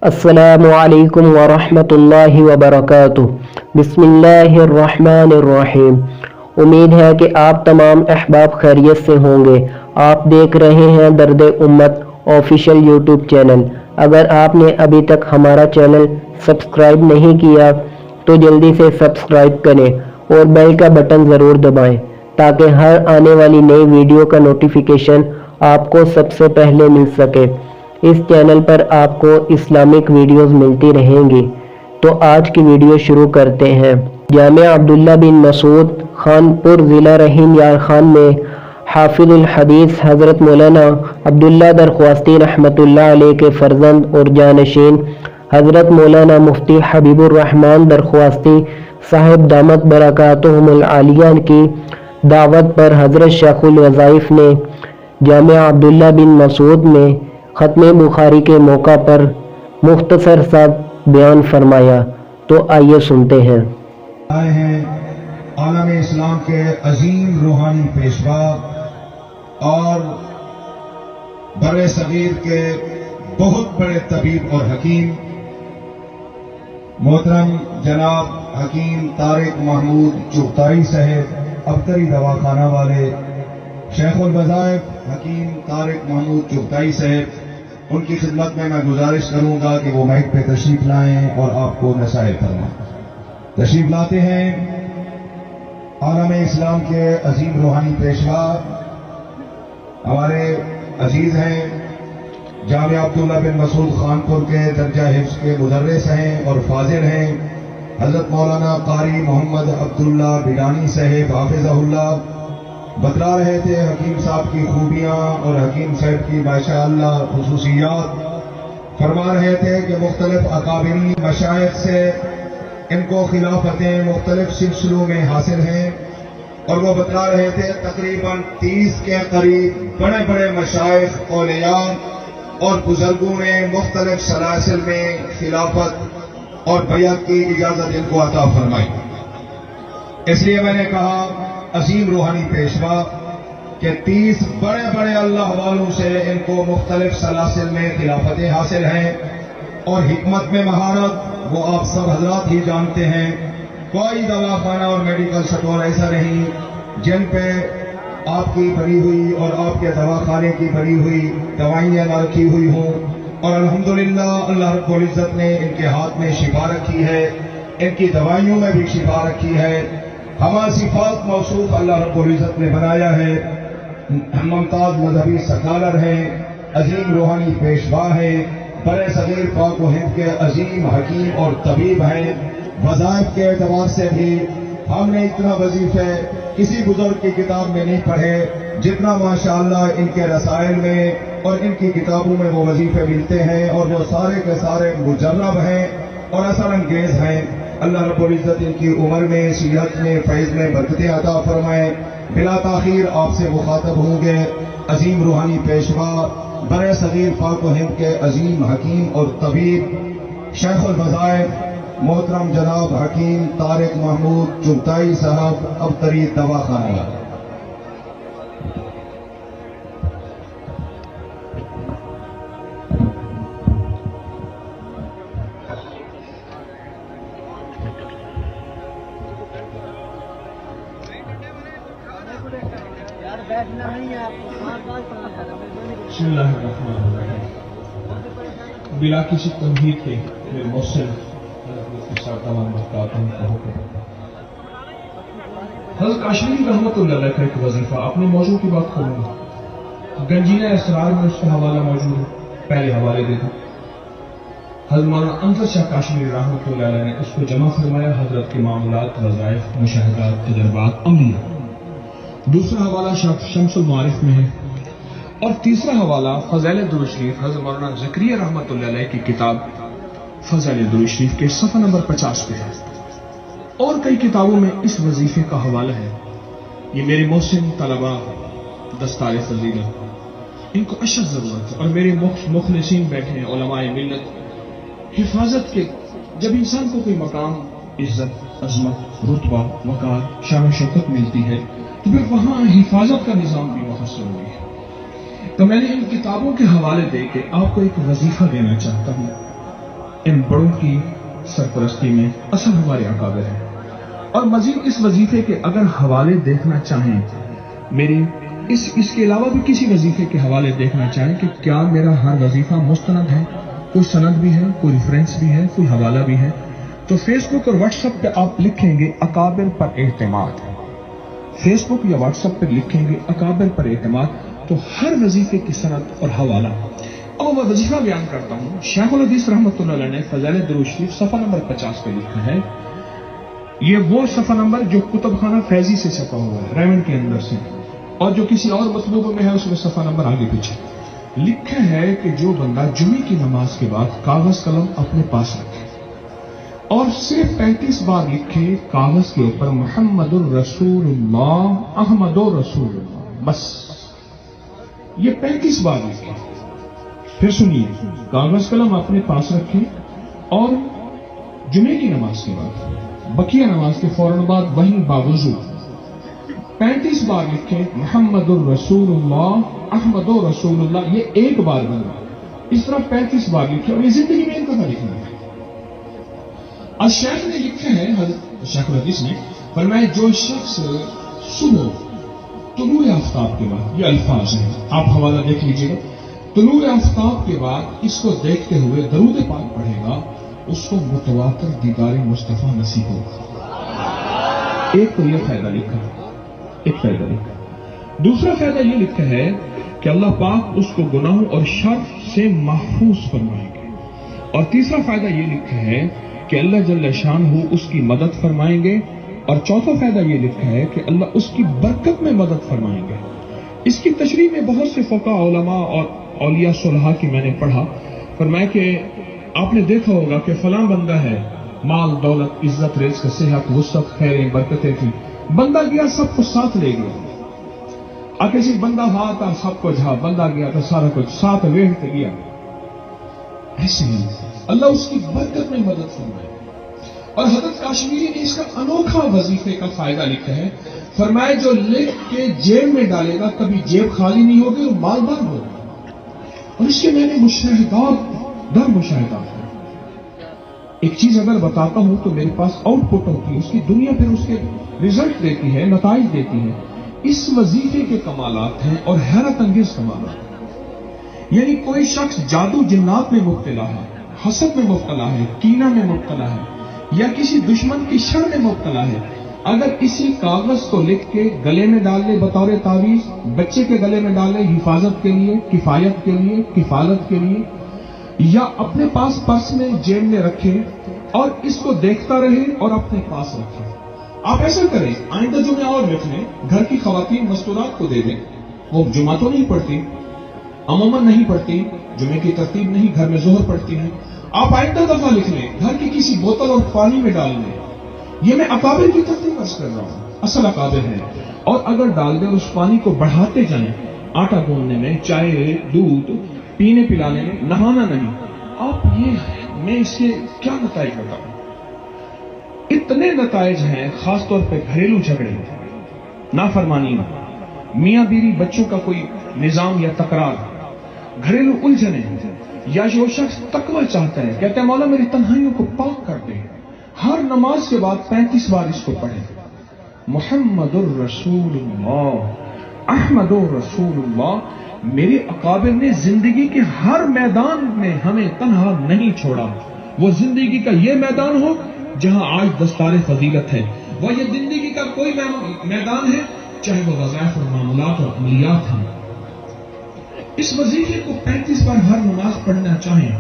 السلام علیکم ورحمۃ اللہ وبرکاتہ۔ بسم اللہ الرحمن الرحیم۔ امید ہے کہ آپ تمام احباب خیریت سے ہوں گے۔ آپ دیکھ رہے ہیں درد امت آفیشیل یوٹیوب چینل۔ اگر آپ نے ابھی تک ہمارا چینل سبسکرائب نہیں کیا تو جلدی سے سبسکرائب کریں اور بیل کا بٹن ضرور دبائیں تاکہ ہر آنے والی نئی ویڈیو کا نوٹیفیکیشن آپ کو سب سے پہلے مل سکے۔ اس چینل پر آپ کو اسلامک ویڈیوز ملتی رہیں گی۔ تو آج کی ویڈیو شروع کرتے ہیں۔ جامعہ عبداللہ بن مسعود خانپور ضلع رحیم یار خان میں حافظ الحدیث حضرت مولانا عبداللہ درخواستی رحمۃ اللہ علیہ کے فرزند اور جانشین حضرت مولانا مفتی حبیب الرحمان درخواستی صاحب دامت برکاتہم العالیہ کی دعوت پر حضرت شیخ الوظائف نے جامعہ عبداللہ بن مسعود میں ختم بخاری کے موقع پر مختصر سا بیان فرمایا، تو آئیے سنتے ہیں۔ آئے ہیں عالم اسلام کے عظیم روحانی پیشوا اور بر صغیر کے بہت بڑے طبیب اور حکیم محترم جناب حکیم طارق محمود چغتائی صاحب ابتری دواخانہ والے، شیخ الوظائف حکیم طارق محمود چغتائی صاحب، ان کی خدمت میں گزارش کروں گا کہ وہ مائک پہ تشریف لائیں اور آپ کو نصیحت فرمائیں۔ تشریف لاتے ہیں عالم اسلام کے عظیم روحانی پیشوا، ہمارے عزیز ہیں، جامعہ عبداللہ بن مسعود خانپور کے درجہ حفظ کے مدرس ہیں اور فاضل ہیں، حضرت مولانا قاری محمد عبداللہ بلانی صاحب حافظہ اللہ۔ بتلا رہے تھے حکیم صاحب کی خوبیاں اور حکیم صاحب کی ماشاءاللہ خصوصیات، فرما رہے تھے کہ مختلف اکابرین مشائخ سے ان کو خلافتیں مختلف سلسلوں میں حاصل ہیں، اور وہ بتلا رہے تھے تقریباً 30 کے قریب بڑے بڑے مشائخ اولیاء اور بزرگوں نے مختلف سلاسل میں خلافت اور بیعت کی اجازت ان کو عطا فرمائی۔ اس لیے میں نے کہا عظیم روحانی پیشوا کہ 30 بڑے بڑے اللہ والوں سے ان کو مختلف سلاسل میں خلافتیں حاصل ہیں، اور حکمت میں مہارت وہ آپ سب حضرات ہی جانتے ہیں۔ کوئی دواخانہ اور میڈیکل سٹور ایسا نہیں جن پہ آپ کی بنی ہوئی اور آپ کے دواخانے کی بنی ہوئی دوائیاں نہ رکھی ہوئی ہوں، اور الحمدللہ اللہ رب العزت نے ان کے ہاتھ میں شفا رکھی ہے، ان کی دوائیوں میں بھی شفا رکھی ہے۔ ہمارا صفات موصوف اللہ رب العزت نے بنایا ہے، ممتاز مذہبی سکالر ہیں، عظیم روحانی پیشوا ہیں، بر صغیر پاک و ہند کے عظیم حکیم اور طبیب ہیں۔ وظائف کے اعتبار سے بھی ہم نے اتنا وظیفے کسی بزرگ کی کتاب میں نہیں پڑھے جتنا ماشاءاللہ ان کے رسائل میں اور ان کی کتابوں میں وہ وظیفے ملتے ہیں، اور وہ سارے کے سارے مجرب ہیں اور اثر انگیز ہیں۔ اللہ رب العزت ان کی عمر میں، صحت میں، فیض میں برکتیں عطا فرمائے۔ بلا تاخیر آپ سے مخاطب ہوں گے عظیم روحانی پیشوا بر صغیر پاک و ہند کے عظیم حکیم اور طبیب شیخ الوظائف محترم جناب حکیم طارق محمود چغتائی صاحب ابتری دواخانہ۔ بسم اللہ الرحمن الرحیم۔ بلا کسی تمہید کے میرے محسن حضرت تمام برکاتوں کا حکم۔ حضرت کاشمیری رحمۃ اللہ علیہ کا ایک وظیفہ، اپنے موضوع کی بات کروں گا، گنجینہ اسرار میں اس کا حوالہ موجود ہے، پہلے حوالے دے دوں۔ حضرت مولانا امجد شاہ کاشمیری رحمۃ اللہ علیہ نے اس کو جمع فرمایا، حضرت کے معاملات، وظائف، مشاہدات، تجربات عملیہ۔ دوسرا حوالہ شمس المعارف میں ہے، اور تیسرا حوالہ فضائل درود شریف حضرت مولانا زکریا رحمۃ اللہ علیہ کی کتاب فضائل درود شریف کے صفحہ نمبر 50 پہ ہے، اور کئی کتابوں میں اس وظیفے کا حوالہ ہے۔ یہ میرے محسن طلباء دستار فضیلہ، ان کو اشد ضرورت ہے، اور میرے مخلصین بیٹھے ہیں علماء ملت۔ حفاظت کے جب انسان کو کوئی مقام، عزت، عظمت، رتبہ، وقار، شان و شوکت ملتی ہے تو پھر وہاں حفاظت کا نظام بھی بہت ضروری ہے۔ تو میں نے ان کتابوں کے حوالے دے کے آپ کو ایک وظیفہ دینا چاہتا ہوں۔ इन बड़ों की सरपरस्ती में असल हमारे अकाबिर हैं। और मजीद इस वजीफे के अगर हवाले देखना चाहें, मेरे इसके अलावा भी किसी वजीफे के हवाले देखना चाहें कि क्या मेरा हर वजीफा मुस्तनद है, कोई सनद भी है, कोई रेफरेंस भी है, कोई हवाला भी है, तो फेसबुक और व्हाट्सएप पे आप लिखेंगे अकाबिर पर एतमाद। फेसबुक या व्हाट्सएप पर लिखेंगे अकाबिर पर एतमाद, तो हर वजीफे की सनद और हवाला। अब मैं वजीफा बयान करता हूँ। शेखुल हदीस रहमतुल्लाह अलैह ने फज़ाइल दुरूद शरीफ सफ़ा नंबर 50 पे लिखा है। ये वो सफ़ा नंबर जो कुतुबखाना फैजी से छपा हुआ है, रेमंड के अंदर से, और जो किसी और मतलूब में है उसमें सफ़ा नंबर आगे पीछे लिखा है कि जो बंदा जुमे की नमाज के बाद कागज कलम अपने पास रखे और सिर्फ 35 बार लिखे कागज के ऊपर मुहम्मदुर रसूलुल्लाह अहमदुर रसूलुल्लाह, बस ये 35 बार लिखे। फिर सुनिए, कागज कलम अपने पास रखें और जुमे की नमाज के बाद, बकिया नमाज के फौरन बाद वहीं बावजूद 35 बार लिखे मुहम्मदुर रसूलुल्लाह अहमदुर रसूलुल्लाह, ये एक बार बना। इस तरह 35 बार लिखे और ये जिंदगी में इनका लिखना है। और शेख ने लिखा है, शेखुल हदीस ने फरमाया, जो शख्स सुबह तुलूए आफ्ताब के बाद, ये अल्फाज हैं, आप हवाला देख लीजिएगा, तुलूए आफ्ताब के बाद इसको देखते हुए दरूद पाक पढ़ेगा, उसको मुतवातर दीदार मुस्तफा नसीब होगा। एक तो यह फायदा लिखा, एक फायदा लिखा। दूसरा फायदा यह लिखा है कि अल्लाह पाक उसको गुनाहों और शर से महफूज फरमाएंगे। और तीसरा फायदा यह लिखा है कि अल्लाह जल्ल शानहू उसकी मदद फरमाएंगे। और चौथा फायदा यह लिखा है कि अल्लाह उसकी बरकत में मदद फरमाएंगे। इसकी तशरीह में बहुत से फ़ुक़हा उलमा और औलिया सुलहा की मैंने पढ़ा, फरमाया कि आपने देखा होगा कि फलां बंदा है, माल दौलत इज्जत रिज़्क़ सेहत वुसअत खैरें बरकतें थी, बंदा गया सब कुछ साथ ले गया। आके सिर्फ बंदा हाथ था सब कुछ, हाँ बंदा गया तो सारा कुछ साथ वेट गया। ऐसे ही अल्लाह उसकी बरकत में मदद फरमाए। और हज़रत काश्मीरी ने इसका अनोखा वजीफे का फायदा लिखा है, फरमाए जो लिख के जेब में डालेगा कभी जेब खाली नहीं होगी और मालदार होगा। और इसके मैंने मुशाहिदा है। एक चीज अगर बताता हूं तो मेरे पास आउटपुट होती है, उसकी दुनिया फिर उसके रिजल्ट देती है, नताइज देती है। इस वजीफे के कमालात हैं और हैरत अंगेज कमालात। यानी कोई शख्स जादू जिन्नात में मुब्तला है, हसद में मुब्तला है, कीना में मुब्तला है, या किसी दुश्मन की शर में मुब्तला है, अगर इसी कागज को लिख के गले में डाल ले बतौर तावीज, बच्चे के गले में डाल ले हिफाजत के लिए, किफायत के लिए, किफालत के लिए, या अपने पास पर्स में जेब में रखे और इसको देखता रहे और अपने पास रखे। आप ऐसा करें, आइंदा जुमे और लिख लें, घर की खवातीन मस्तूरात को दे दें। वो जुमा तो नहीं पढ़ती, अमूमन नहीं पढ़ती, जुमे की तरतीब नहीं, घर में जोहर पढ़ती है। आप आइंदा दफा लिख लें, घर की किसी बोतल और पानी में डाल लें। ये मैं अकाबिर की तरतीब अर्ज कर रहा हूं, असल अकाबिर है। और अगर डाल दें उस पानी को बढ़ाते जाएं, आटा गूंदने में, चाय दूध पीने पिलाने में, नहाना नहीं। आप ये मैं इसके क्या नताइज बताऊं? इतने नताइज हैं, खासतौर पे घरेलू झगड़े, नाफरमानी, मियां बीवी बच्चों का कोई निजाम या तकरार, घरेलू उलझने, या जो शख्स तकवा चाहता है, कहते हैं मौला मेरी तन्हाइयों को पाक कर दे, हर नमाज के बाद 35 बार इसको पढ़े, मुहम्मदुर रसूलुल्लाह अहमदुर रसूलुल्लाह। मेरे अकाबिर ने जिंदगी के हर मैदान में हमें तन्हा नहीं छोड़ा। वो जिंदगी का ये मैदान हो जहां आज दस्तारे फजीलत है, वो ये जिंदगी का कोई मैदान है, चाहे वो वज़ाइफ और मामूलात और अमलियात हैं। इस वजीफे को 35 बार हर नमाज पढ़ना चाहें।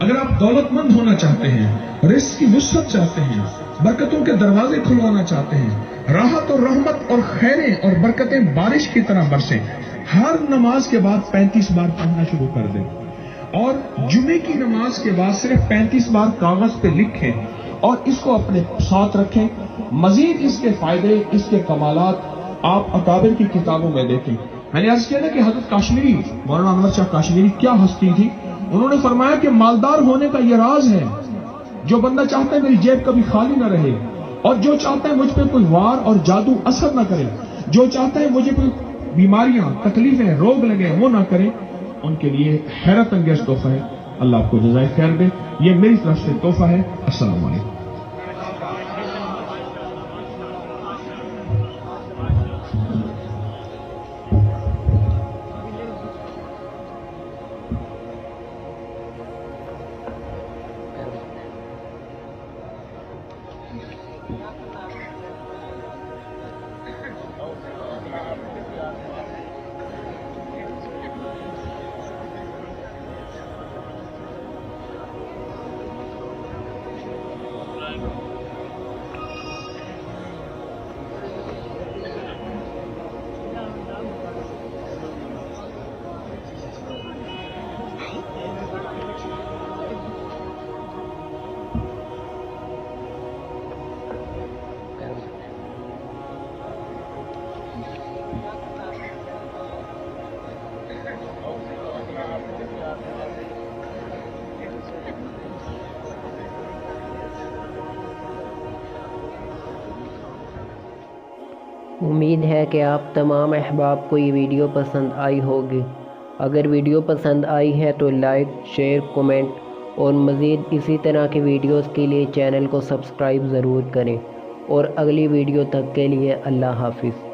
अगर आप दौलतमंद होना चाहते हैं, रिज़्क़ की वुसअत चाहते हैं, बरकतों के दरवाजे खुलवाना चाहते हैं, राहत और रहमत और खैरें और बरकतें बारिश की तरह बरसें, हर नमाज के बाद 35 बार पढ़ना शुरू कर दें। और जुमे की नमाज के बाद सिर्फ 35 बार कागज पे लिखें और इसको अपने साथ रखें। मजीद इसके फायदे, इसके कमालात आप अकाबिर की किताबों में देखें। मैंने अर्ज किया ना कि हज़रत काश्मीरी, मौलाना अनवर शाह काश्मीरी क्या हस्ती थी। उन्होंने फरमाया कि मालदार होने का यह राज है, जो बंदा चाहता है मेरी जेब कभी खाली ना रहे, और जो चाहता है मुझ पर कोई वार और जादू असर ना करे, जो चाहता है मुझे कोई बीमारियां, तकलीफें, रोग लगे वो ना करे, उनके लिए हैरत अंगेज तोहफा है। अल्लाह आपको जज़ाए खैर दे। ये मेरी तरफ से तोहफा है। अस्सलाम वालेकुम। उम्मीद है कि आप तमाम अहबाब को ये वीडियो पसंद आई होगी। अगर वीडियो पसंद आई है तो लाइक, शेयर, कमेंट और मज़ीद इसी तरह के वीडियोस के लिए चैनल को सब्सक्राइब ज़रूर करें। और अगली वीडियो तक के लिए अल्लाह हाफिज़।